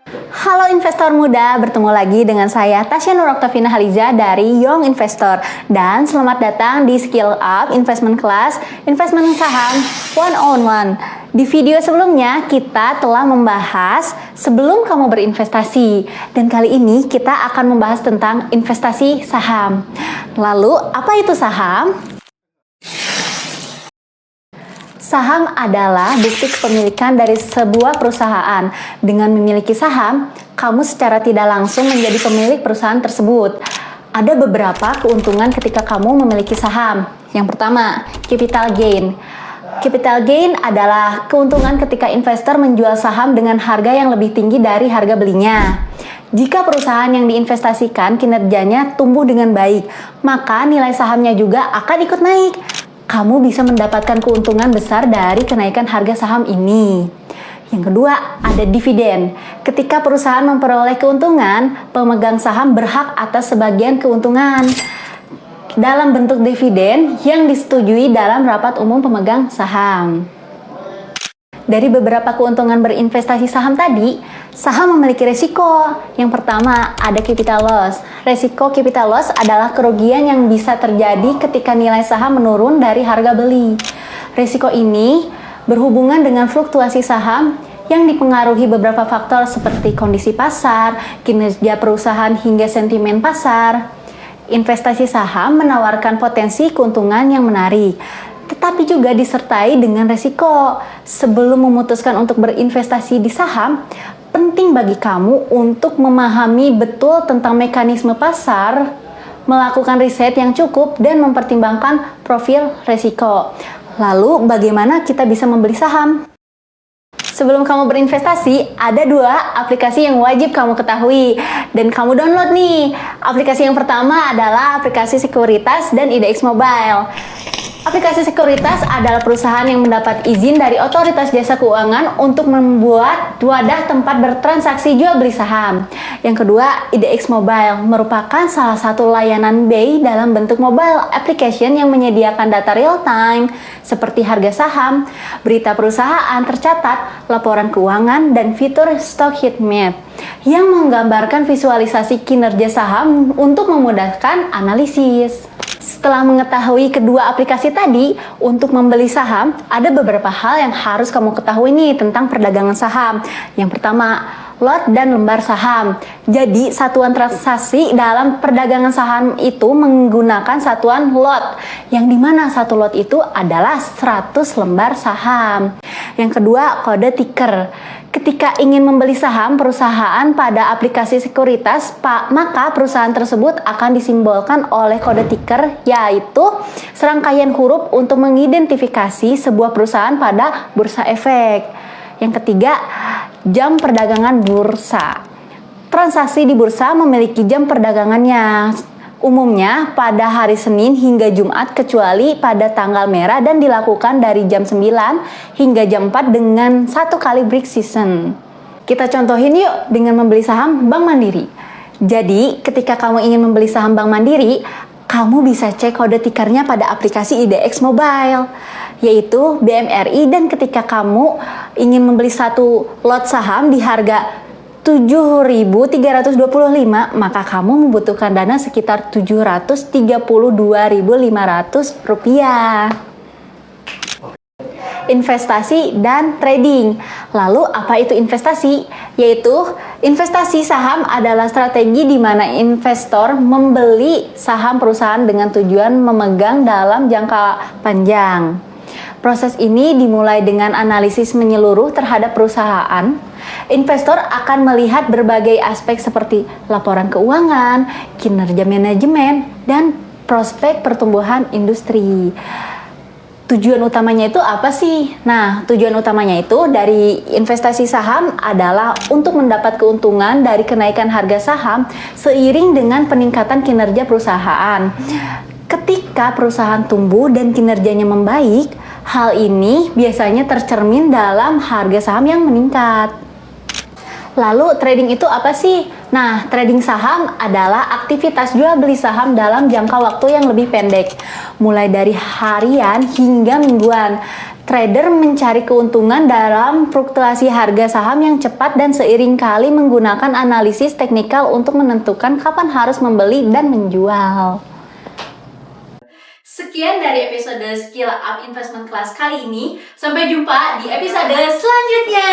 Halo investor muda, bertemu lagi dengan saya Tasya Nur Oktavina Haliza dari Young Investor. Dan selamat datang di Skill Up Investment Class, Investment Saham 101. Di video sebelumnya kita telah membahas sebelum kamu berinvestasi. Dan kali ini kita akan membahas tentang investasi saham. Lalu apa itu saham? Saham adalah bukti kepemilikan dari sebuah perusahaan. Dengan memiliki saham, kamu secara tidak langsung menjadi pemilik perusahaan tersebut. Ada beberapa keuntungan ketika kamu memiliki saham. Yang pertama, capital gain. Capital gain adalah keuntungan ketika investor menjual saham dengan harga yang lebih tinggi dari harga belinya. Jika perusahaan yang diinvestasikan kinerjanya tumbuh dengan baik, maka nilai sahamnya juga akan ikut naik. Kamu bisa mendapatkan keuntungan besar dari kenaikan harga saham ini. Yang kedua, ada dividen. Ketika perusahaan memperoleh keuntungan, pemegang saham berhak atas sebagian keuntungan dalam bentuk dividen yang disetujui dalam rapat umum pemegang saham. Dari beberapa keuntungan berinvestasi saham tadi, saham memiliki resiko. Yang pertama, ada capital loss. Resiko capital loss adalah kerugian yang bisa terjadi ketika nilai saham menurun dari harga beli. Resiko ini berhubungan dengan fluktuasi saham yang dipengaruhi beberapa faktor seperti kondisi pasar, kinerja perusahaan hingga sentimen pasar. Investasi saham menawarkan potensi keuntungan yang menarik, tetapi juga disertai dengan resiko. Sebelum memutuskan untuk berinvestasi di saham, penting bagi kamu untuk memahami betul tentang mekanisme pasar, melakukan riset yang cukup, dan mempertimbangkan profil resiko. Lalu, bagaimana kita bisa membeli saham? Sebelum kamu berinvestasi, ada 2 aplikasi yang wajib kamu ketahui dan kamu download nih. Aplikasi yang pertama adalah aplikasi Sekuritas dan IDX Mobile. Aplikasi Sekuritas adalah perusahaan yang mendapat izin dari Otoritas Jasa Keuangan untuk membuat wadah tempat bertransaksi jual beli saham. Yang kedua, IDX Mobile merupakan salah satu layanan BI dalam bentuk mobile application yang menyediakan data real time seperti harga saham, berita perusahaan tercatat, laporan keuangan, dan fitur stock heat map yang menggambarkan visualisasi kinerja saham untuk memudahkan analisis. Setelah mengetahui kedua aplikasi tadi, untuk membeli saham, ada beberapa hal yang harus kamu ketahui nih tentang perdagangan saham. Yang pertama, lot dan lembar saham. Jadi, satuan transaksi dalam perdagangan saham itu menggunakan satuan lot, yang dimana satu lot itu adalah 100 lembar saham. Yang kedua, kode ticker. Ketika ingin membeli saham perusahaan pada aplikasi sekuritas, maka perusahaan tersebut akan disimbolkan oleh kode ticker, yaitu serangkaian huruf untuk mengidentifikasi sebuah perusahaan pada bursa efek. Yang ketiga, jam perdagangan bursa. Transaksi di bursa memiliki jam perdagangannya. Umumnya pada hari Senin hingga Jumat kecuali pada tanggal merah dan dilakukan dari jam 9 hingga jam 4 dengan 1 kali break season. Kita contohin yuk dengan membeli saham Bank Mandiri. Jadi ketika kamu ingin membeli saham Bank Mandiri, kamu bisa cek kode tikernya pada aplikasi IDX Mobile, yaitu BMRI, dan ketika kamu ingin membeli satu lot saham di harga 7.325, maka kamu membutuhkan dana sekitar Rp732.500. Investasi dan trading. Lalu apa itu investasi? Yaitu investasi saham adalah strategi di mana investor membeli saham perusahaan dengan tujuan memegang dalam jangka panjang. Proses ini dimulai dengan analisis menyeluruh terhadap perusahaan. Investor akan melihat berbagai aspek seperti laporan keuangan, kinerja manajemen, dan prospek pertumbuhan industri. Tujuan utamanya itu apa sih? Nah, tujuan utamanya itu dari investasi saham adalah untuk mendapat keuntungan dari kenaikan harga saham seiring dengan peningkatan kinerja perusahaan. Ketika perusahaan tumbuh dan kinerjanya membaik, hal ini biasanya tercermin dalam harga saham yang meningkat. Lalu trading itu apa sih? Nah, trading saham adalah aktivitas jual beli saham dalam jangka waktu yang lebih pendek, mulai dari harian hingga mingguan. Trader mencari keuntungan dalam fluktuasi harga saham yang cepat dan seiring kali menggunakan analisis teknikal untuk menentukan kapan harus membeli dan menjual. Sekian dari episode Skill Up Investment Class kali ini. Sampai jumpa di episode selanjutnya.